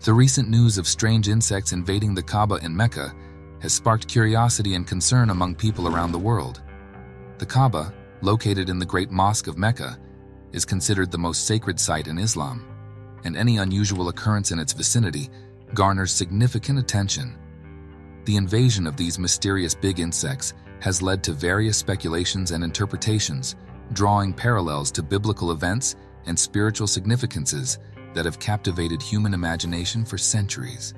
The recent news of strange insects invading the Kaaba in Mecca has sparked curiosity and concern among people around the world. The Kaaba, located in the Great Mosque of Mecca, is considered the most sacred site in Islam, and any unusual occurrence in its vicinity garners significant attention. The invasion of these mysterious big insects has led to various speculations and interpretations, drawing parallels to biblical events and spiritual significances that have captivated human imagination for centuries.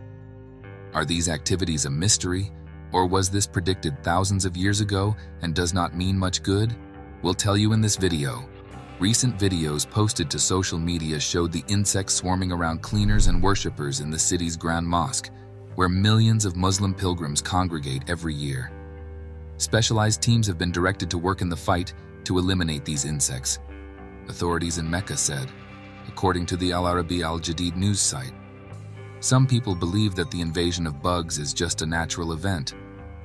Are these activities a mystery, or was this predicted thousands of years ago and does not mean much good? We'll tell you in this video. Recent videos posted to social media showed the insects swarming around cleaners and worshippers in the city's Grand Mosque, where millions of Muslim pilgrims congregate every year. Specialized teams have been directed to work in the fight to eliminate these insects, authorities in Mecca said, according to the Al Arabi Al Jadid news site. Some people believe that the invasion of bugs is just a natural event,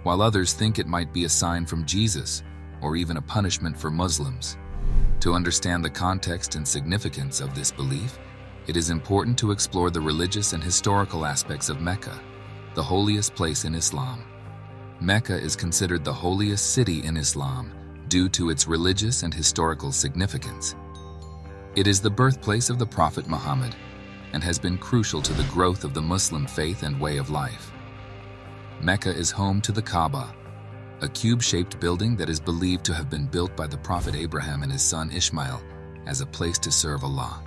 while others think it might be a sign from Jesus or even a punishment for Muslims. To understand the context and significance of this belief, it is important to explore the religious and historical aspects of Mecca, the holiest place in Islam. Mecca is considered the holiest city in Islam due to its religious and historical significance. It is the birthplace of the Prophet Muhammad and has been crucial to the growth of the Muslim faith and way of life. Mecca is home to the Kaaba, a cube-shaped building that is believed to have been built by the Prophet Abraham and his son Ishmael as a place to serve Allah.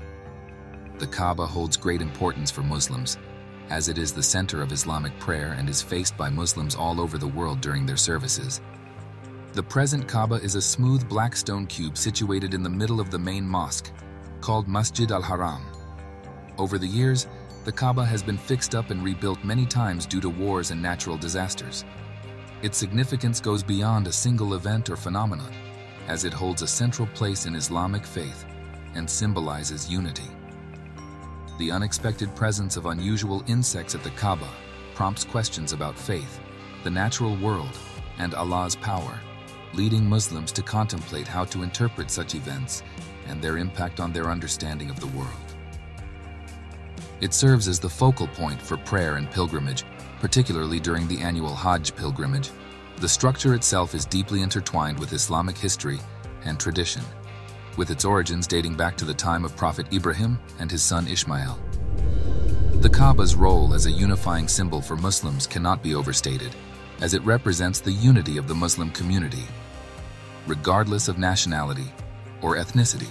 The Kaaba holds great importance for Muslims, as it is the center of Islamic prayer and is faced by Muslims all over the world during their services. The present Kaaba is a smooth black stone cube situated in the middle of the main mosque, called Masjid al-Haram. Over the years, the Kaaba has been fixed up and rebuilt many times due to wars and natural disasters. Its significance goes beyond a single event or phenomenon, as it holds a central place in Islamic faith and symbolizes unity. The unexpected presence of unusual insects at the Kaaba prompts questions about faith, the natural world, and Allah's power, leading Muslims to contemplate how to interpret such events and their impact on their understanding of the world. It serves as the focal point for prayer and pilgrimage, particularly during the annual Hajj pilgrimage. The structure itself is deeply intertwined with Islamic history and tradition, with its origins dating back to the time of Prophet Ibrahim and his son Ishmael. The Kaaba's role as a unifying symbol for Muslims cannot be overstated, as it represents the unity of the Muslim community, regardless of nationality or ethnicity.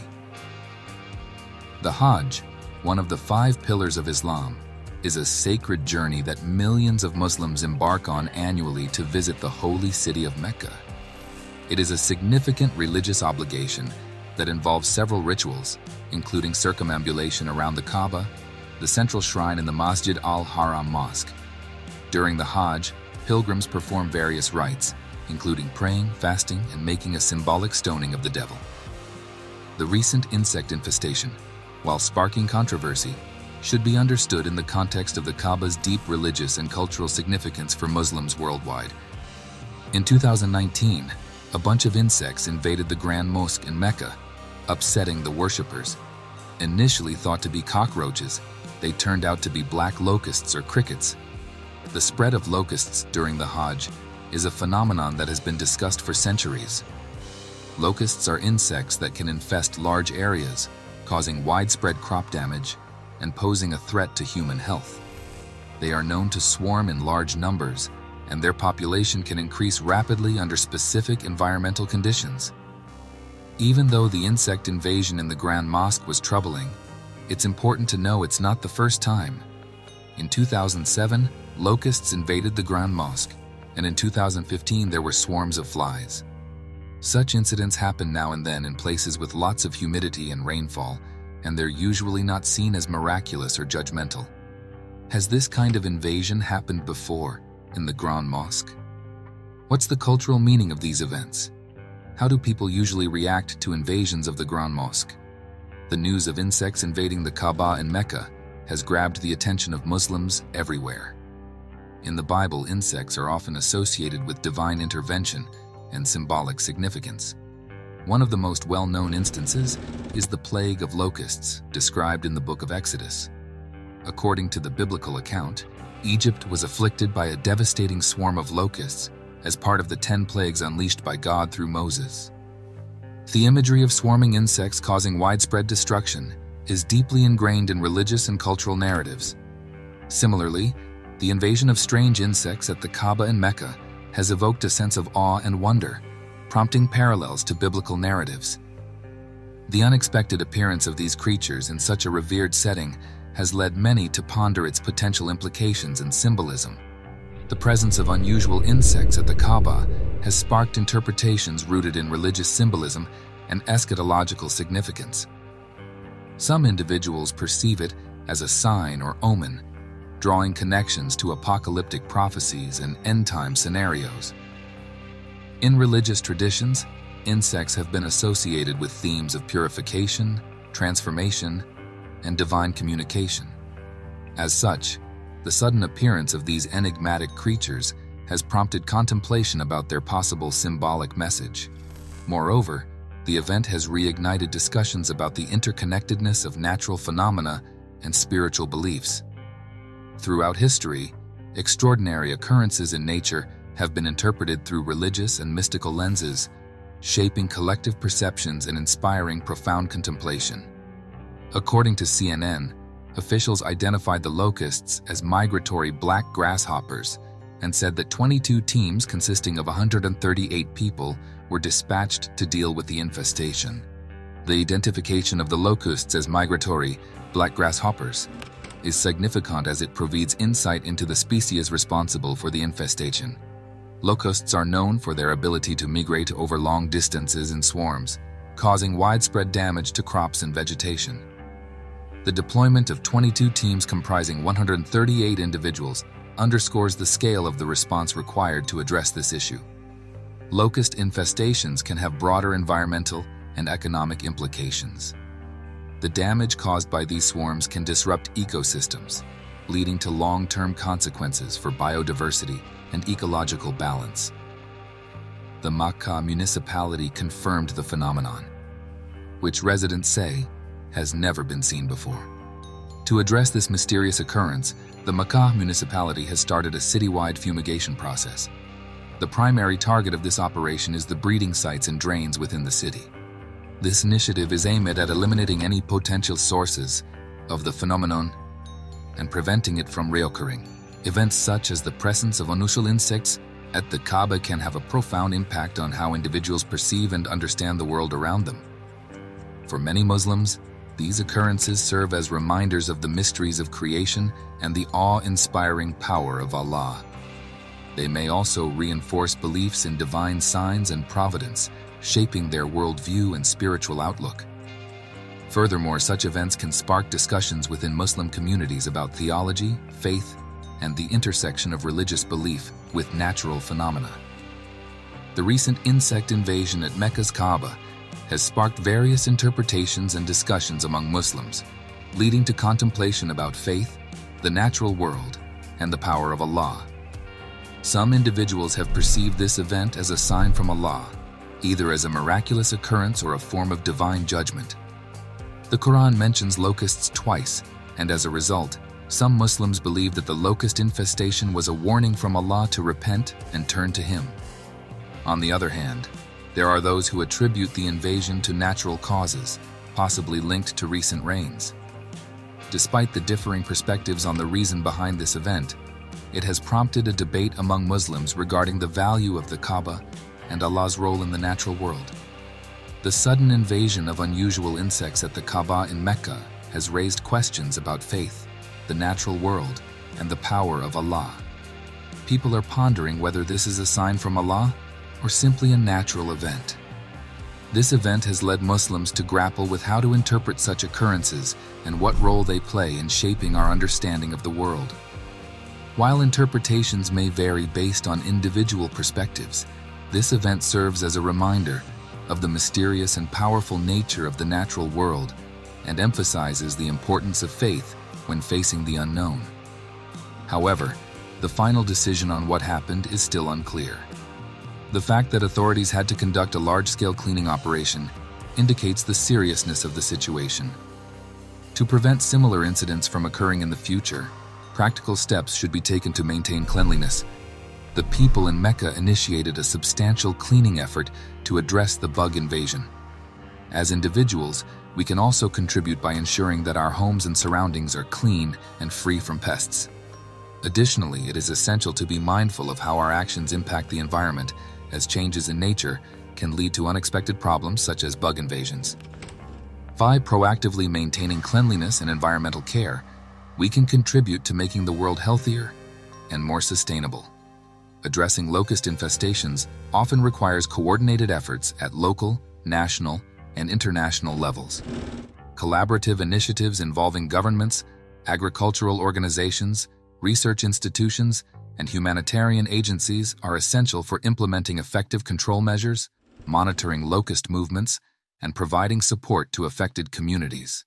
The Hajj, one of the 5 pillars of Islam, is a sacred journey that millions of Muslims embark on annually to visit the holy city of Mecca. It is a significant religious obligation that involves several rituals, including circumambulation around the Kaaba, the central shrine in the Masjid al-Haram Mosque. During the Hajj, pilgrims perform various rites, including praying, fasting, and making a symbolic stoning of the devil. The recent insect infestation, while sparking controversy, should be understood in the context of the Kaaba's deep religious and cultural significance for Muslims worldwide. In 2019, a bunch of insects invaded the Grand Mosque in Mecca, upsetting the worshippers. Initially thought to be cockroaches, they turned out to be black locusts or crickets. The spread of locusts during the Hajj is a phenomenon that has been discussed for centuries. Locusts are insects that can infest large areas, causing widespread crop damage and posing a threat to human health. They are known to swarm in large numbers, and their population can increase rapidly under specific environmental conditions. Even though the insect invasion in the Grand Mosque was troubling, it's important to know it's not the first time. In 2007, locusts invaded the Grand Mosque, and in 2015 there were swarms of flies. Such incidents happen now and then in places with lots of humidity and rainfall, and they're usually not seen as miraculous or judgmental. Has this kind of invasion happened before in the Grand Mosque? What's the cultural meaning of these events? How do people usually react to invasions of the Grand Mosque? The news of insects invading the Kaaba in Mecca has grabbed the attention of Muslims everywhere. In the Bible, insects are often associated with divine intervention and symbolic significance. One of the most well-known instances is the plague of locusts described in the book of Exodus. According to the biblical account, Egypt was afflicted by a devastating swarm of locusts as part of the 10 plagues unleashed by God through Moses. The imagery of swarming insects causing widespread destruction is deeply ingrained in religious and cultural narratives. Similarly, the invasion of strange insects at the Kaaba in Mecca has evoked a sense of awe and wonder, prompting parallels to biblical narratives. The unexpected appearance of these creatures in such a revered setting has led many to ponder its potential implications and symbolism. The presence of unusual insects at the Kaaba has sparked interpretations rooted in religious symbolism and eschatological significance. Some individuals perceive it as a sign or omen, drawing connections to apocalyptic prophecies and end-time scenarios. In religious traditions, insects have been associated with themes of purification, transformation, and divine communication. As such, the sudden appearance of these enigmatic creatures has prompted contemplation about their possible symbolic message. Moreover, the event has reignited discussions about the interconnectedness of natural phenomena and spiritual beliefs. Throughout history, extraordinary occurrences in nature have been interpreted through religious and mystical lenses, shaping collective perceptions and inspiring profound contemplation. According to CNN, officials identified the locusts as migratory black grasshoppers and said that 22 teams consisting of 138 people were dispatched to deal with the infestation. The identification of the locusts as migratory black grasshoppers is significant as it provides insight into the species responsible for the infestation. Locusts are known for their ability to migrate over long distances in swarms, causing widespread damage to crops and vegetation. The deployment of 22 teams comprising 138 individuals underscores the scale of the response required to address this issue. Locust infestations can have broader environmental and economic implications. The damage caused by these swarms can disrupt ecosystems, leading to long-term consequences for biodiversity and ecological balance. The Mecca municipality confirmed the phenomenon, which residents say has never been seen before. To address this mysterious occurrence, the Mecca municipality has started a citywide fumigation process. The primary target of this operation is the breeding sites and drains within the city. This initiative is aimed at eliminating any potential sources of the phenomenon and preventing it from reoccurring. Events such as the presence of unusual insects at the Kaaba can have a profound impact on how individuals perceive and understand the world around them. For many Muslims, these occurrences serve as reminders of the mysteries of creation and the awe-inspiring power of Allah. They may also reinforce beliefs in divine signs and providence, shaping their worldview and spiritual outlook. Furthermore, such events can spark discussions within Muslim communities about theology, faith, and the intersection of religious belief with natural phenomena. The recent insect invasion at Mecca's Kaaba has sparked various interpretations and discussions among Muslims, leading to contemplation about faith, the natural world, and the power of Allah. Some individuals have perceived this event as a sign from Allah, either as a miraculous occurrence or a form of divine judgment. The Quran mentions locusts twice, and as a result, some Muslims believe that the locust infestation was a warning from Allah to repent and turn to Him. On the other hand, there are those who attribute the invasion to natural causes, possibly linked to recent rains. Despite the differing perspectives on the reason behind this event, it has prompted a debate among Muslims regarding the value of the Kaaba and Allah's role in the natural world. The sudden invasion of unusual insects at the Kaaba in Mecca has raised questions about faith, the natural world, and the power of Allah. People are pondering whether this is a sign from Allah or simply a natural event. This event has led Muslims to grapple with how to interpret such occurrences and what role they play in shaping our understanding of the world. While interpretations may vary based on individual perspectives, this event serves as a reminder of the mysterious and powerful nature of the natural world and emphasizes the importance of faith when facing the unknown. However, the final decision on what happened is still unclear. The fact that authorities had to conduct a large-scale cleaning operation indicates the seriousness of the situation. To prevent similar incidents from occurring in the future, practical steps should be taken to maintain cleanliness. The people in Mecca initiated a substantial cleaning effort to address the bug invasion. As individuals, we can also contribute by ensuring that our homes and surroundings are clean and free from pests. Additionally, it is essential to be mindful of how our actions impact the environment, as changes in nature can lead to unexpected problems such as bug invasions. By proactively maintaining cleanliness and environmental care, we can contribute to making the world healthier and more sustainable. Addressing locust infestations often requires coordinated efforts at local, national, and international levels. Collaborative initiatives involving governments, agricultural organizations, research institutions, and humanitarian agencies are essential for implementing effective control measures, monitoring locust movements, and providing support to affected communities.